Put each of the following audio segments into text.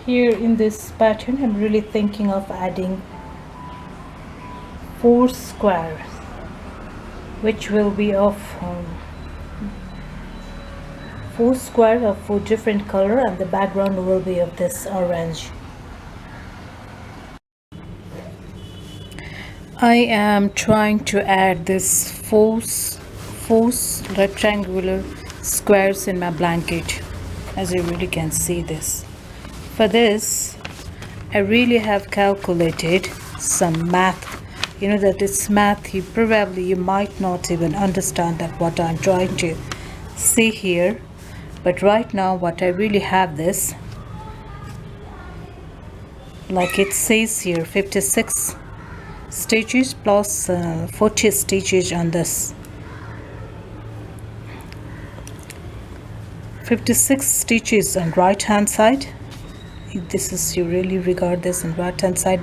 Here in this pattern I'm really thinking of adding 4 squares, which will be of 4 squares of 4 different color, and the background will be of this orange. I am trying to add this four rectangular squares in my blanket, as you really can see this. For this I really have calculated some math. You know that it's math, you might not even understand that what I'm trying to say here, but right now what I really have this, like it says here, 56 stitches plus 40 stitches on this. 56 stitches on right hand side. This is, you really regard this on right hand side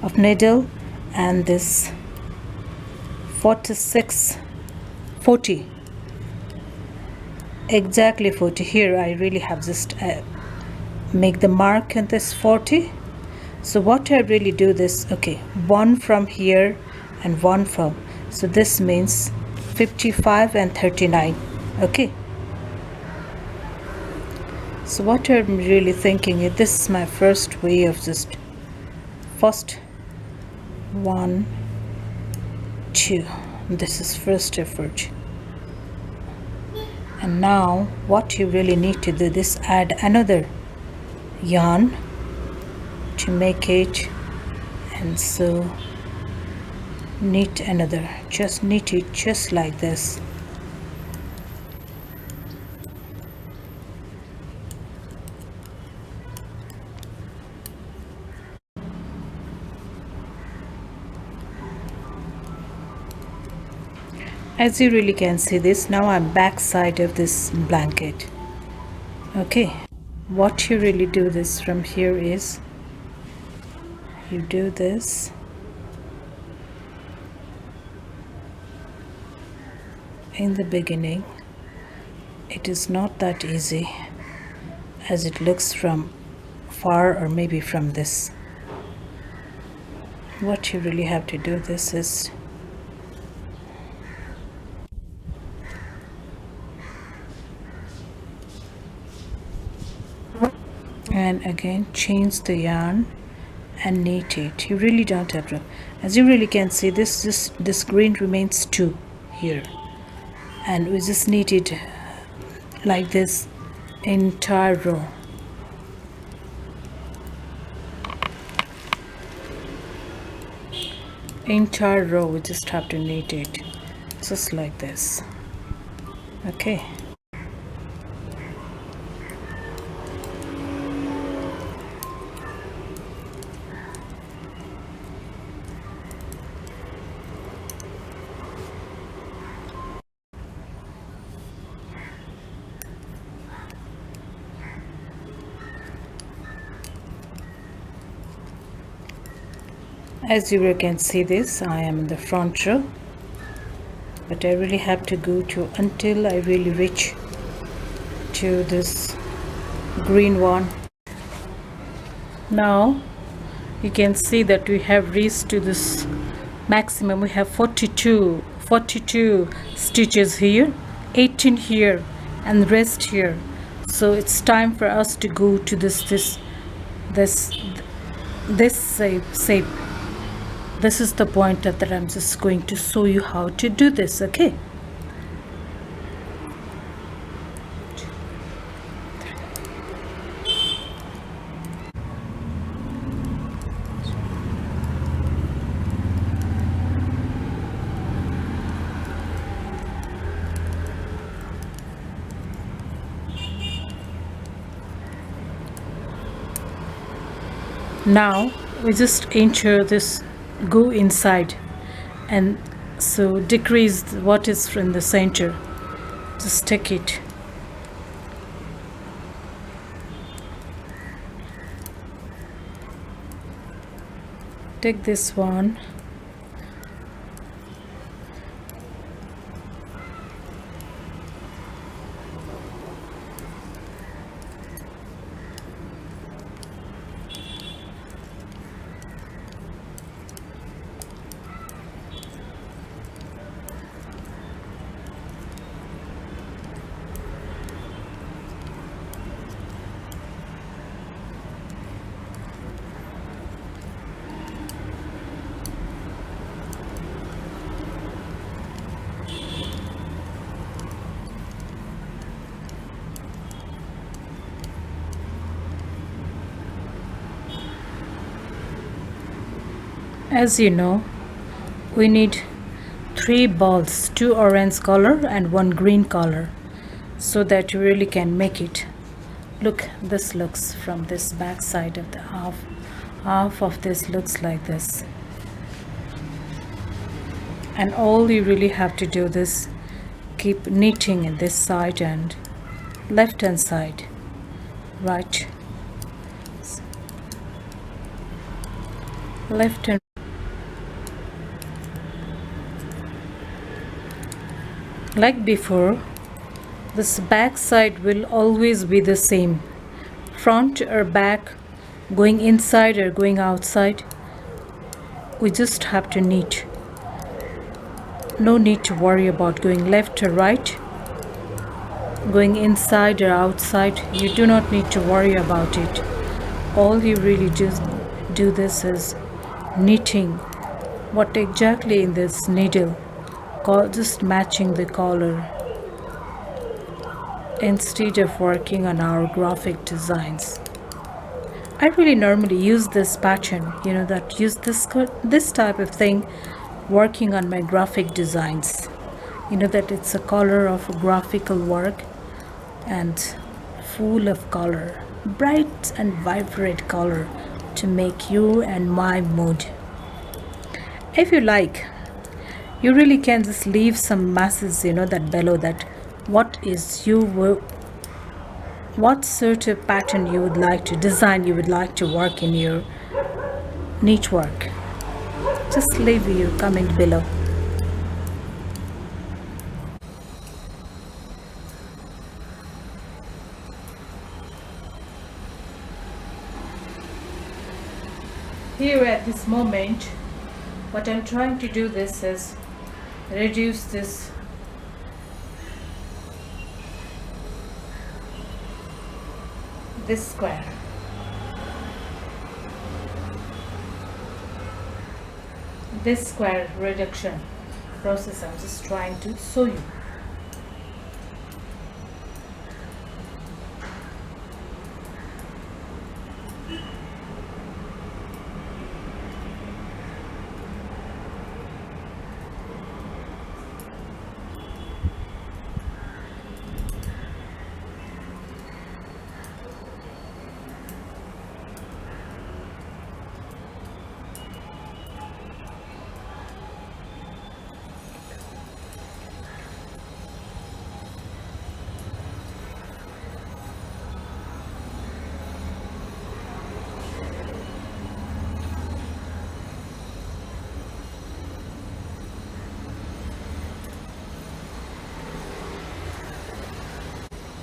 of needle, and this 40 exactly 40. Here I really have just make the mark on this 40. So what I really do this, okay, one from here and one from, so this means 55 and 39. Okay, so what I'm really thinking is, this is my first way of just first 1 2, this is first effort. And now what you really need to do this, add another yarn to make it, and so knit another, just knit it just like this. As you really can see this, now I'm back side of this blanket. Okay, what you really do this from here is, you do this in the beginning. It is not that easy as it looks from far, or maybe from this. What you really have to do this is, and again change the yarn and knit it. You really don't have to, as you really can see, this green remains 2 here, and we just knit it like this entire row. Entire row we just have to knit it just like this. Okay, as you can see this, I am in the front row, but I really have to go to until I really reach to this green one. Now you can see that we have reached to this maximum. We have 42 stitches here, 18 here, and rest here. So it's time for us to go to this shape. This is the point that I'm just going to show you how to do this. Okay, now we just enter this, go inside, and so decrease what is from the center, just take it. Take this one, As you know, we need 3 balls, 2 orange color and 1 green color, so that you really can make it. Look, this looks from this back side of the half of this looks like this. And all you really have to do is keep knitting in this side and left hand side, right, left and like before. This back side will always be the same, front or back, going inside or going outside. We just have to knit. No need to worry about going left or right, going inside or outside. You do not need to worry about it. All you really just do this is knitting what exactly in this needle, just matching the color, instead of working on our graphic designs. I really normally use this pattern, that use this type of thing working on my graphic designs. That it's a color of graphical work and full of color, bright and vibrant color to make you and my mood. If you like, you really can just leave some masses, that below, that what sort of pattern you would like to design, you would like to work in your knit work. Just leave your comment below. Here at this moment, what I'm trying to do this is reduce this square. This square reduction process I'm just trying to show you.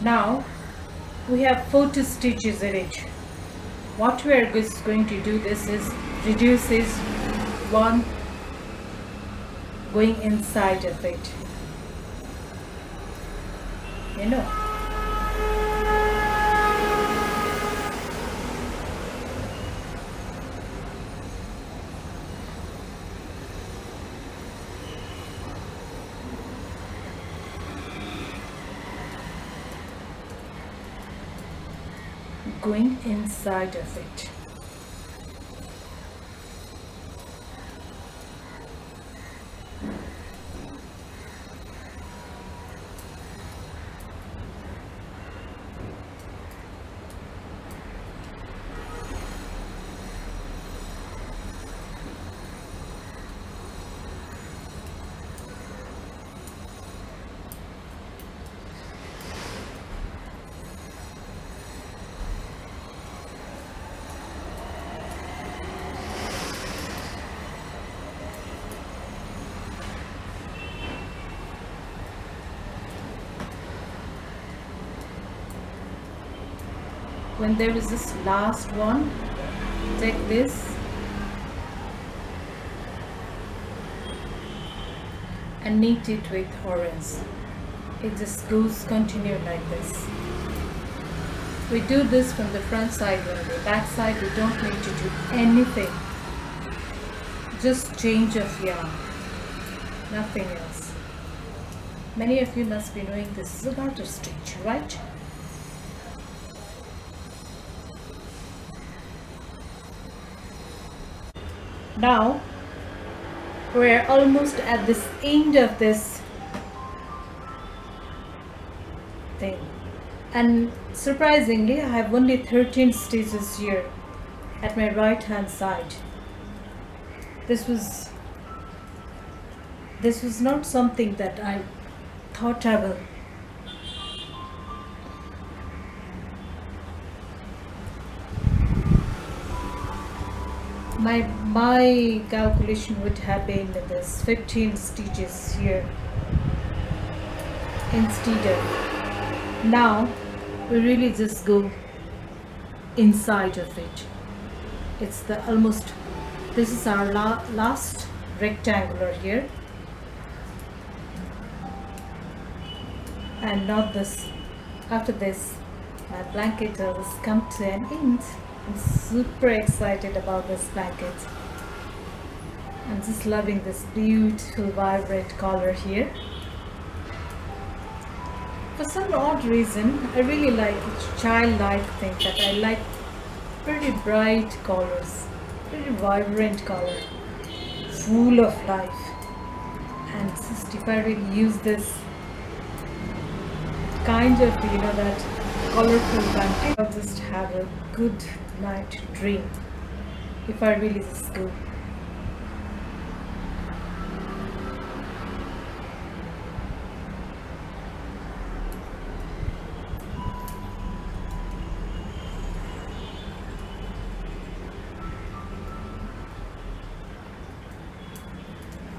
Now we have 40 stitches in it. What we are just going to do this is reduce this one going inside of it. Going inside of it. When there is this last one, take this and knit it with orange. It just goes continue like this. We do this from the front side only. Back side we don't need to do anything. Just change of yarn, nothing else. Many of you must be knowing this is a garter stitch, right? Now We're almost at this end of this thing, and surprisingly I have only 13 stitches here at my right hand side. This was not something that I thought I will. My calculation would have been this 15 stitches here instead of. Now we really just go inside of it. It's the almost, this is our last rectangular here, and not this. After this my blanket has come to an end. I'm super excited about this blanket. I'm just loving this beautiful vibrant color here. For some odd reason, I really like a childlike thing, that I like pretty bright colors, pretty vibrant color, full of life. And just if I really use this kind of, that colorful blanket, I'll just have a good night dream if I really just go.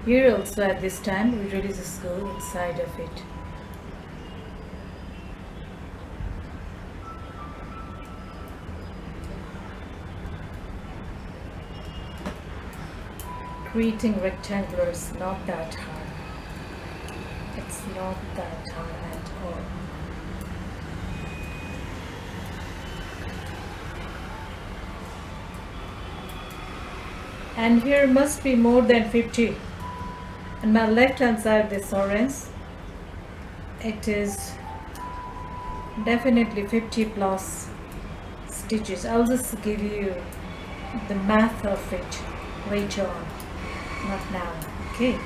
Here also at this time we really just go inside of it. Creating rectangular is not that hard. It's not that hard at all. And here must be more than 50. On my left hand side, this orange, it is definitely 50 plus stitches. I'll just give you the math of it later on, not now. Okay.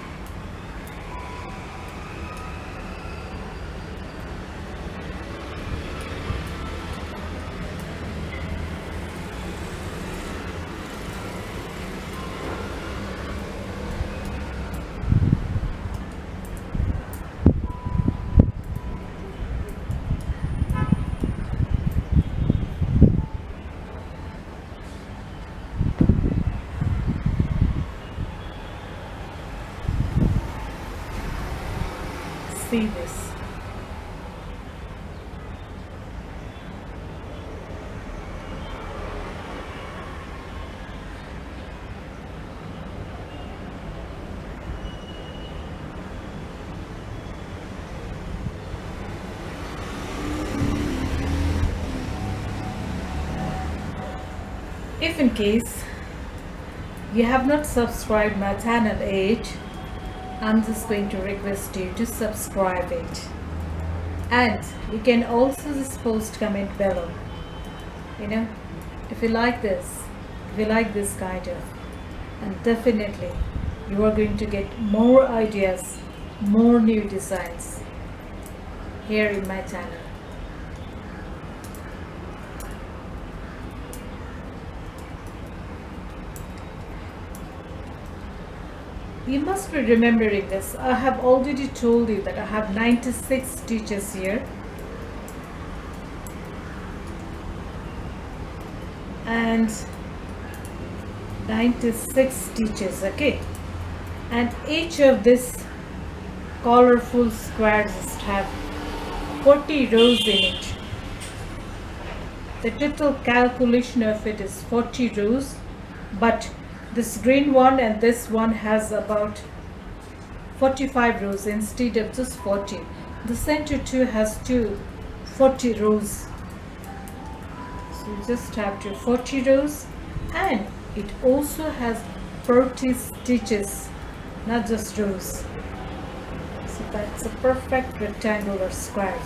See this. If in case you have not subscribed my channel yet, I'm just going to request you to subscribe it, and you can also just post comment below, if you like this, kind of, and definitely you are going to get more ideas, more new designs here in my channel. You must be remembering this. I have already told you that I have 96 stitches here. And 96 stitches, okay? And each of this colorful squares have 40 rows in it. The total calculation of it is 40 rows, but this green one and this one has about 45 rows instead of just 40. The center two has 40 rows. So you just have 40 rows, and it also has 30 stitches, not just rows. So that's a perfect rectangular square.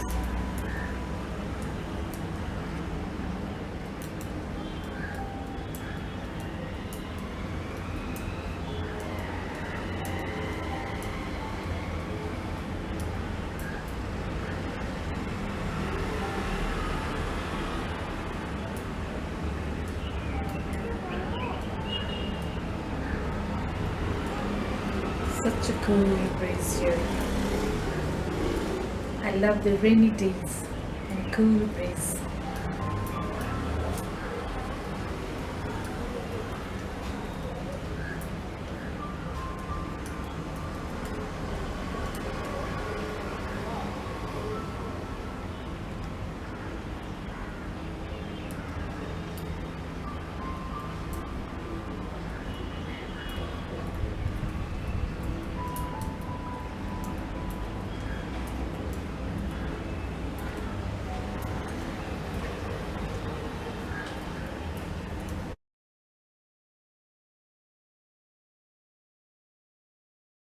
such a cool breeze here. I love the rainy days and cool breeze.